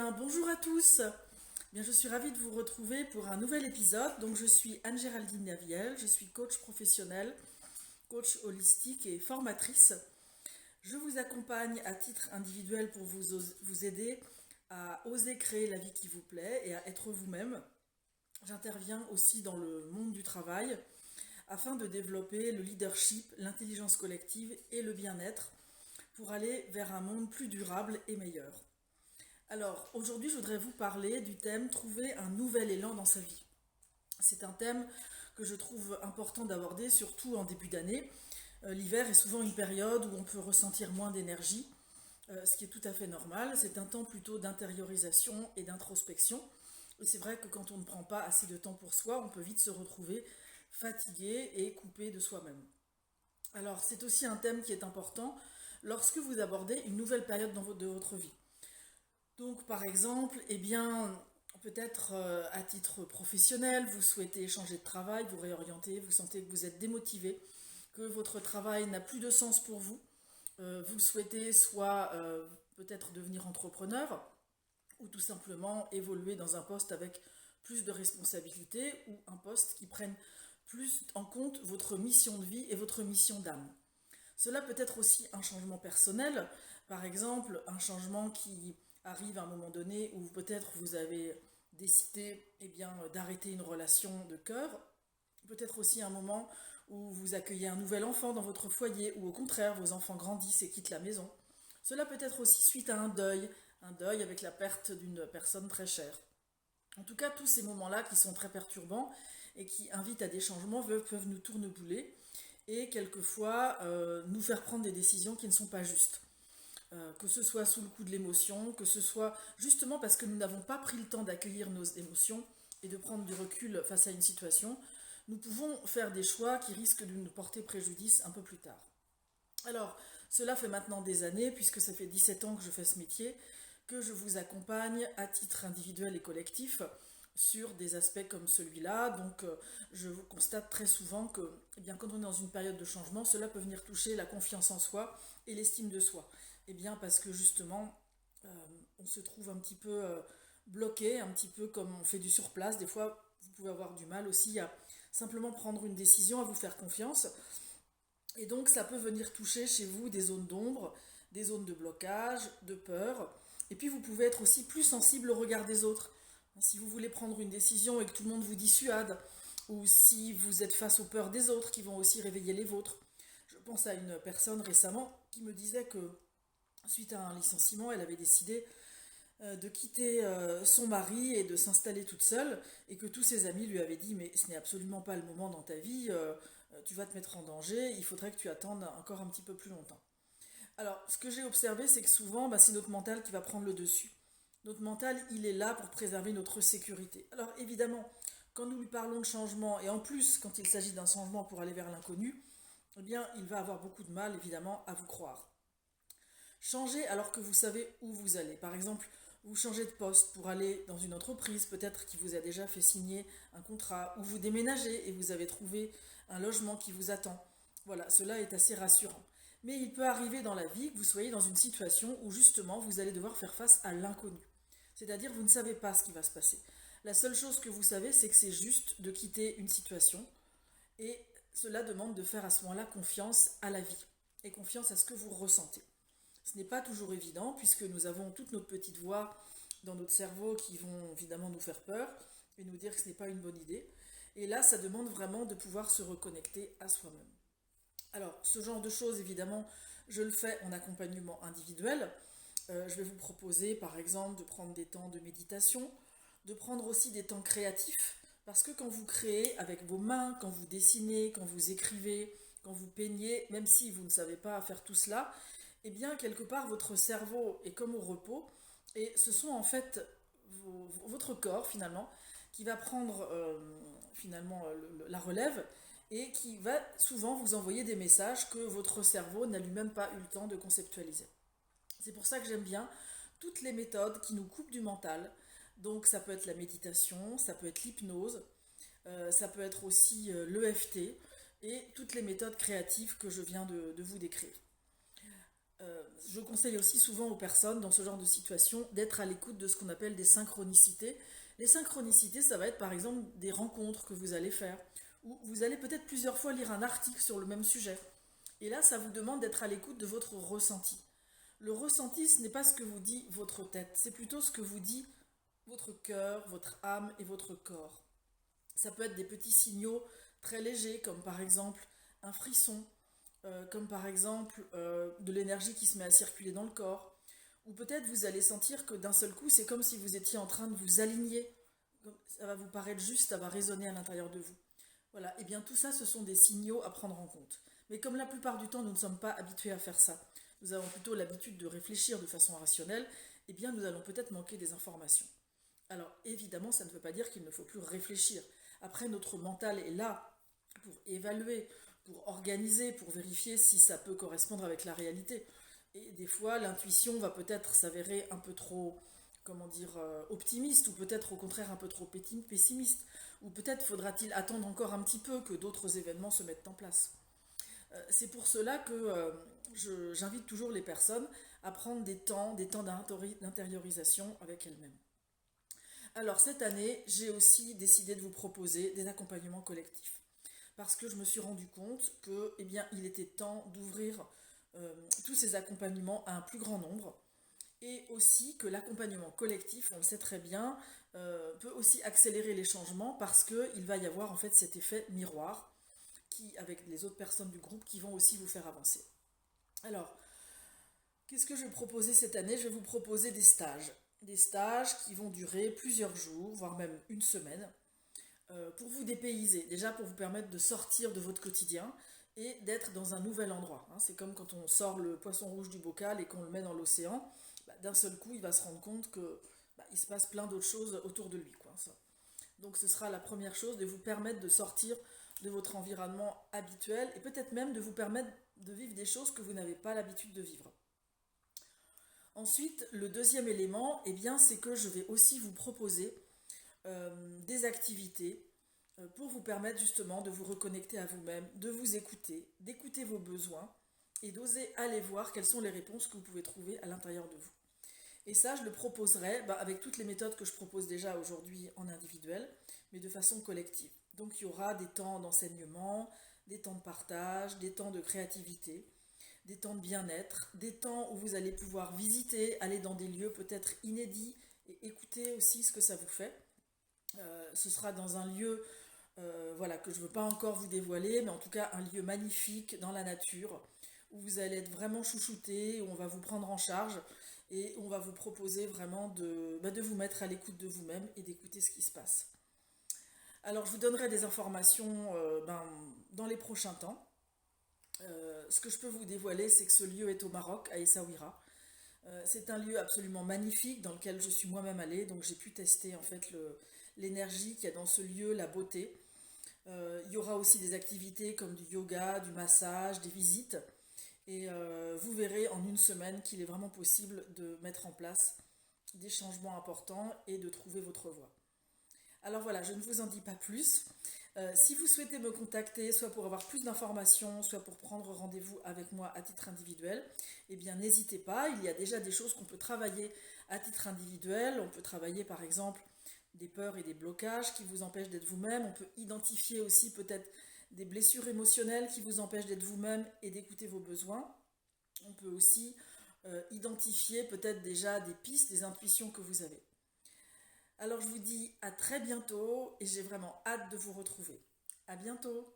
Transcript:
Bien, bonjour à tous. Bien, je suis ravie de vous retrouver pour un nouvel épisode. Donc, je suis Anne-Géraldine Naviel, je suis coach professionnel, coach holistique et formatrice. Je vous accompagne à titre individuel pour vous aider à oser créer la vie qui vous plaît et à être vous-même. J'interviens aussi dans le monde du travail afin de développer le leadership, l'intelligence collective et le bien-être pour aller vers un monde plus durable et meilleur. Alors, aujourd'hui, je voudrais vous parler du thème Trouver un nouvel élan dans sa vie. C'est un thème que je trouve important d'aborder, surtout en début d'année. L'hiver est souvent une période où on peut ressentir moins d'énergie, ce qui est tout à fait normal. C'est un temps plutôt d'intériorisation et d'introspection. Et c'est vrai que quand on ne prend pas assez de temps pour soi, on peut vite se retrouver fatigué et coupé de soi-même. Alors, c'est aussi un thème qui est important lorsque vous abordez une nouvelle période de votre vie. Donc, par exemple, peut-être à titre professionnel, vous souhaitez changer de travail, vous réorienter, vous sentez que vous êtes démotivé, que votre travail n'a plus de sens pour vous. Vous souhaitez soit peut-être devenir entrepreneur ou tout simplement évoluer dans un poste avec plus de responsabilités ou un poste qui prenne plus en compte votre mission de vie et votre mission d'âme. Cela peut être aussi un changement personnel, par exemple un changement qui arrive à un moment donné où peut-être vous avez décidé d'arrêter une relation de cœur, peut-être aussi un moment où vous accueillez un nouvel enfant dans votre foyer ou au contraire vos enfants grandissent et quittent la maison. Cela peut être aussi suite à un deuil avec la perte d'une personne très chère. En tout cas, tous ces moments-là qui sont très perturbants et qui invitent à des changements peuvent nous tournebouler et quelquefois nous faire prendre des décisions qui ne sont pas justes. Que ce soit sous le coup de l'émotion, que ce soit justement parce que nous n'avons pas pris le temps d'accueillir nos émotions et de prendre du recul face à une situation, nous pouvons faire des choix qui risquent de nous porter préjudice un peu plus tard. Alors, cela fait maintenant des années, puisque ça fait 17 ans que je fais ce métier, que je vous accompagne à titre individuel et collectif sur des aspects comme celui-là. Donc, je vous constate très souvent que quand on est dans une période de changement, cela peut venir toucher la confiance en soi et l'estime de soi. Parce que justement, on se trouve un petit peu bloqué, un petit peu comme on fait du surplace. Des fois, vous pouvez avoir du mal aussi à simplement prendre une décision, à vous faire confiance. Et donc, ça peut venir toucher chez vous des zones d'ombre, des zones de blocage, de peur. Et puis, vous pouvez être aussi plus sensible au regard des autres. Si vous voulez prendre une décision et que tout le monde vous dissuade, ou si vous êtes face aux peurs des autres qui vont aussi réveiller les vôtres. Je pense à une personne récemment qui me disait que suite à un licenciement, elle avait décidé de quitter son mari et de s'installer toute seule, et que tous ses amis lui avaient dit mais ce n'est absolument pas le moment dans ta vie, tu vas te mettre en danger, il faudrait que tu attendes encore un petit peu plus longtemps. Alors, ce que j'ai observé, c'est que souvent, c'est notre mental qui va prendre le dessus. Notre mental, il est là pour préserver notre sécurité. Alors, évidemment, quand nous lui parlons de changement, et en plus, quand il s'agit d'un changement pour aller vers l'inconnu, il va avoir beaucoup de mal, évidemment, à vous croire. Changez alors que vous savez où vous allez. Par exemple, vous changez de poste pour aller dans une entreprise, peut-être qui vous a déjà fait signer un contrat, ou vous déménagez et vous avez trouvé un logement qui vous attend. Voilà, cela est assez rassurant. Mais il peut arriver dans la vie que vous soyez dans une situation où justement vous allez devoir faire face à l'inconnu. C'est-à-dire vous ne savez pas ce qui va se passer. La seule chose que vous savez, c'est que c'est juste de quitter une situation et cela demande de faire à ce moment-là confiance à la vie et confiance à ce que vous ressentez. Ce n'est pas toujours évident puisque nous avons toutes nos petites voix dans notre cerveau qui vont évidemment nous faire peur et nous dire que ce n'est pas une bonne idée. Et là, ça demande vraiment de pouvoir se reconnecter à soi-même. Alors, ce genre de choses, évidemment, je le fais en accompagnement individuel. Je vais vous proposer, par exemple, de prendre des temps de méditation, de prendre aussi des temps créatifs, parce que quand vous créez avec vos mains, quand vous dessinez, quand vous écrivez, quand vous peignez, même si vous ne savez pas faire tout cela, quelque part, votre cerveau est comme au repos, et ce sont en fait votre corps, finalement, qui va prendre la relève, et qui va souvent vous envoyer des messages que votre cerveau n'a lui-même pas eu le temps de conceptualiser. C'est pour ça que j'aime bien toutes les méthodes qui nous coupent du mental. Donc ça peut être la méditation, ça peut être l'hypnose, ça peut être aussi l'EFT et toutes les méthodes créatives que je viens de vous décrire. Je conseille aussi souvent aux personnes dans ce genre de situation d'être à l'écoute de ce qu'on appelle des synchronicités. Les synchronicités, ça va être par exemple des rencontres que vous allez faire, ou vous allez peut-être plusieurs fois lire un article sur le même sujet. Et là, ça vous demande d'être à l'écoute de votre ressenti. Le ressenti, ce n'est pas ce que vous dit votre tête, c'est plutôt ce que vous dit votre cœur, votre âme et votre corps. Ça peut être des petits signaux très légers, comme par exemple un frisson, comme par exemple de l'énergie qui se met à circuler dans le corps. Ou peut-être vous allez sentir que d'un seul coup, c'est comme si vous étiez en train de vous aligner. Ça va vous paraître juste, ça va résonner à l'intérieur de vous. Voilà, et bien tout ça, ce sont des signaux à prendre en compte. Mais comme la plupart du temps, nous ne sommes pas habitués à faire ça, nous avons plutôt l'habitude de réfléchir de façon rationnelle, eh bien nous allons peut-être manquer des informations. Alors évidemment, ça ne veut pas dire qu'il ne faut plus réfléchir. Après, notre mental est là pour évaluer, pour organiser, pour vérifier si ça peut correspondre avec la réalité. Et des fois, l'intuition va peut-être s'avérer un peu trop, comment dire, optimiste, ou peut-être au contraire un peu trop pessimiste. Ou peut-être faudra-t-il attendre encore un petit peu que d'autres événements se mettent en place. C'est pour cela que j'invite toujours les personnes à prendre des temps d'intériorisation avec elles-mêmes. Alors cette année, j'ai aussi décidé de vous proposer des accompagnements collectifs. Parce que je me suis rendu compte que, eh bien, il était temps d'ouvrir tous ces accompagnements à un plus grand nombre. Et aussi que l'accompagnement collectif, on le sait très bien, peut aussi accélérer les changements parce qu'il va y avoir en fait cet effet miroir avec les autres personnes du groupe qui vont aussi vous faire avancer. Alors, qu'est-ce que je vais proposer cette année? Je vais vous proposer des stages. Des stages qui vont durer plusieurs jours, voire même une semaine, pour vous dépayser. Déjà pour vous permettre de sortir de votre quotidien et d'être dans un nouvel endroit. C'est comme quand on sort le poisson rouge du bocal et qu'on le met dans l'océan. D'un seul coup, il va se rendre compte que il se passe plein d'autres choses autour de lui. Donc ce sera la première chose, de vous permettre de sortir de votre environnement habituel et peut-être même de vous permettre de vivre des choses que vous n'avez pas l'habitude de vivre. Ensuite, le deuxième élément, eh bien, c'est que je vais aussi vous proposer des activités pour vous permettre justement de vous reconnecter à vous-même, de vous écouter, d'écouter vos besoins et d'oser aller voir quelles sont les réponses que vous pouvez trouver à l'intérieur de vous. Et ça, je le proposerai avec toutes les méthodes que je propose déjà aujourd'hui en individuel, mais de façon collective. Donc il y aura des temps d'enseignement, des temps de partage, des temps de créativité, des temps de bien-être, des temps où vous allez pouvoir visiter, aller dans des lieux peut-être inédits et écouter aussi ce que ça vous fait. Ce sera dans un lieu que je ne veux pas encore vous dévoiler, mais en tout cas un lieu magnifique dans la nature, où vous allez être vraiment chouchouté, où on va vous prendre en charge et on va vous proposer vraiment de vous mettre à l'écoute de vous-même et d'écouter ce qui se passe. Alors je vous donnerai des informations dans les prochains temps. Ce que je peux vous dévoiler, c'est que ce lieu est au Maroc, à Essaouira. C'est un lieu absolument magnifique dans lequel je suis moi-même allée, donc j'ai pu tester en fait l'énergie qu'il y a dans ce lieu, la beauté. Il y aura aussi des activités comme du yoga, du massage, des visites. Et vous verrez en une semaine qu'il est vraiment possible de mettre en place des changements importants et de trouver votre voie. Alors voilà, je ne vous en dis pas plus. Si vous souhaitez me contacter, soit pour avoir plus d'informations, soit pour prendre rendez-vous avec moi à titre individuel, eh bien n'hésitez pas, il y a déjà des choses qu'on peut travailler à titre individuel. On peut travailler par exemple des peurs et des blocages qui vous empêchent d'être vous-même. On peut identifier aussi peut-être des blessures émotionnelles qui vous empêchent d'être vous-même et d'écouter vos besoins. On peut aussi identifier peut-être déjà des pistes, des intuitions que vous avez. Alors je vous dis à très bientôt et j'ai vraiment hâte de vous retrouver. À bientôt!